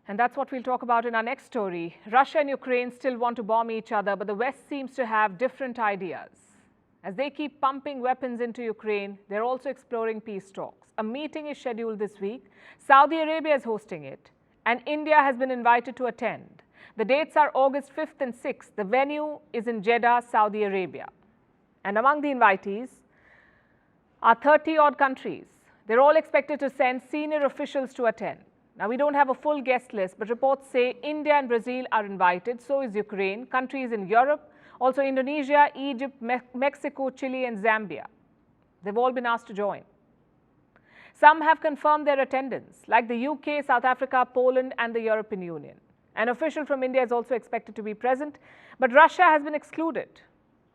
And that's what we'll talk about in our next story. Russia and Ukraine still want to bomb each other, but the West seems to have different ideas. As they keep pumping weapons into Ukraine, they're also exploring peace talks. A meeting is scheduled this week. Saudi Arabia is hosting it, and India has been invited to attend. The dates are August 5th and 6th. The venue is in Jeddah, Saudi Arabia. And among the invitees are 30-odd countries. They're all expected to send senior officials to attend. Now, we don't have a full guest list, but reports say India and Brazil are invited, so is Ukraine, countries in Europe, also Indonesia, Egypt, Mexico, Chile, and Zambia. They've all been asked to join. Some have confirmed their attendance, like the UK, South Africa, Poland, and the European Union. An official from India is also expected to be present, but Russia has been excluded.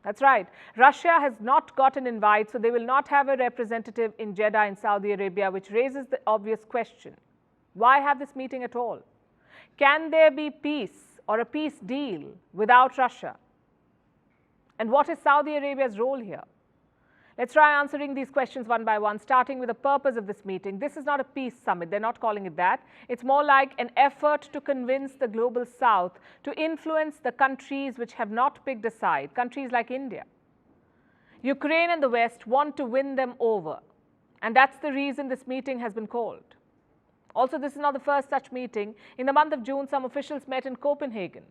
That's right. Russia has not got an invite, so they will not have a representative in Jeddah in Saudi Arabia, which raises the obvious question. Why have this meeting at all? Can there be peace or a peace deal without Russia? And what is Saudi Arabia's role here? Let's try answering these questions one by one, starting with the purpose of this meeting. This is not a peace summit. They're not calling it that. It's more like an effort to convince the global South to influence the countries which have not picked a side, countries like India. Ukraine and the West want to win them over, and that's the reason this meeting has been called. Also, this is not the first such meeting. In the month of June, some officials met in Copenhagen,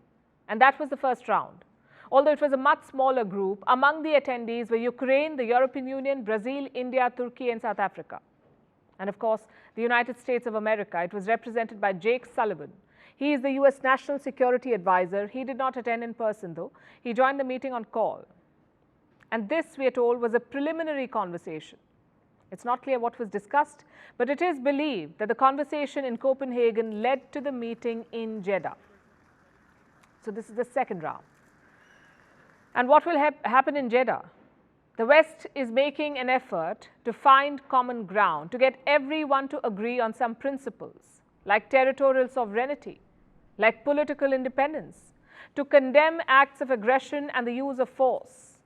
and that was the first round. Although it was a much smaller group, among the attendees were Ukraine, the European Union, Brazil, India, Turkey, and South Africa. And of course, the United States of America. It was represented by Jake Sullivan. He is the US National Security Advisor. He did not attend in person, though. He joined the meeting on call. And this, we are told, was a preliminary conversation. It's not clear what was discussed, but it is believed that the conversation in Copenhagen led to the meeting in Jeddah. So this is the second round. And what will happen in Jeddah? The West is making an effort to find common ground, to get everyone to agree on some principles, like territorial sovereignty, like political independence, to condemn acts of aggression and the use of force.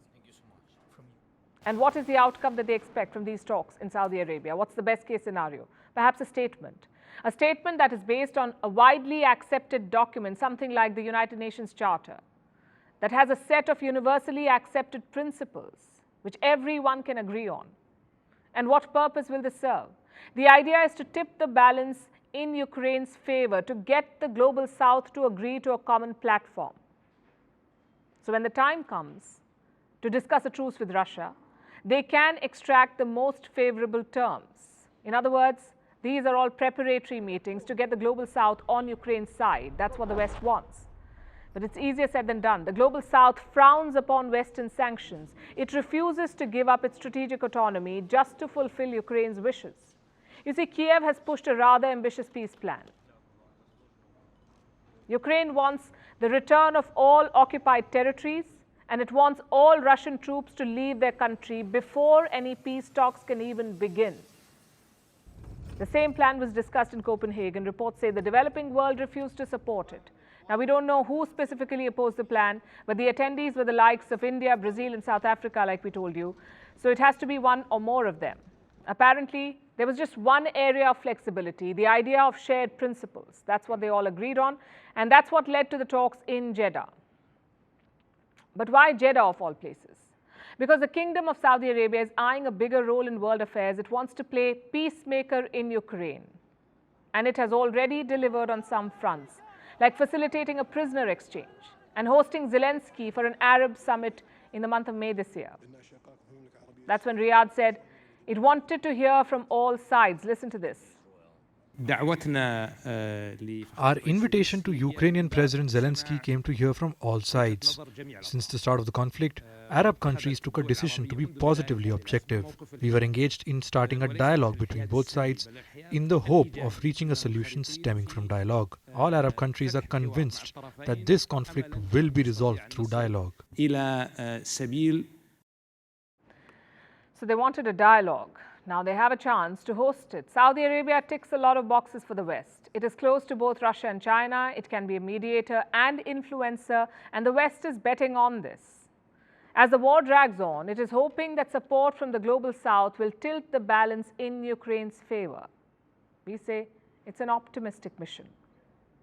And what is the outcome that they expect from these talks in Saudi Arabia? What's the best case scenario? Perhaps a statement that is based on a widely accepted document, something like the United Nations Charter, that has a set of universally accepted principles which everyone can agree on. And what purpose will this serve? The idea is to tip the balance in Ukraine's favor, to get the global South to agree to a common platform. So when the time comes to discuss a truce with Russia, they can extract the most favorable terms. In other words, these are all preparatory meetings to get the global South on Ukraine's side. That's what the West wants. But it's easier said than done. The global South frowns upon Western sanctions. It refuses to give up its strategic autonomy just to fulfill Ukraine's wishes. You see, Kiev has pushed a rather ambitious peace plan. Ukraine wants the return of all occupied territories, and it wants all Russian troops to leave their country before any peace talks can even begin. The same plan was discussed in Copenhagen. Reports say the developing world refused to support it. Now, we don't know who specifically opposed the plan, but the attendees were the likes of India, Brazil, and South Africa, like we told you. So it has to be one or more of them. Apparently, there was just one area of flexibility, the idea of shared principles. That's what they all agreed on, and that's what led to the talks in Jeddah. But why Jeddah of all places? Because the Kingdom of Saudi Arabia is eyeing a bigger role in world affairs. It wants to play peacemaker in Ukraine, and it has already delivered on some fronts, like facilitating a prisoner exchange and hosting Zelensky for an Arab summit in the month of May this year. That's when Riyadh said it wanted to hear from all sides. Listen to this. Our invitation to Ukrainian President Zelensky came to hear from all sides. Since the start of the conflict, Arab countries took a decision to be positively objective. We were engaged in starting a dialogue between both sides in the hope of reaching a solution stemming from dialogue. All Arab countries are convinced that this conflict will be resolved through dialogue. So they wanted a dialogue. Now they have a chance to host it. Saudi Arabia ticks a lot of boxes for the West. It is close to both Russia and China. It can be a mediator and influencer, and the West is betting on this. As the war drags on, it is hoping that support from the global South will tilt the balance in Ukraine's favor. We say it's an optimistic mission.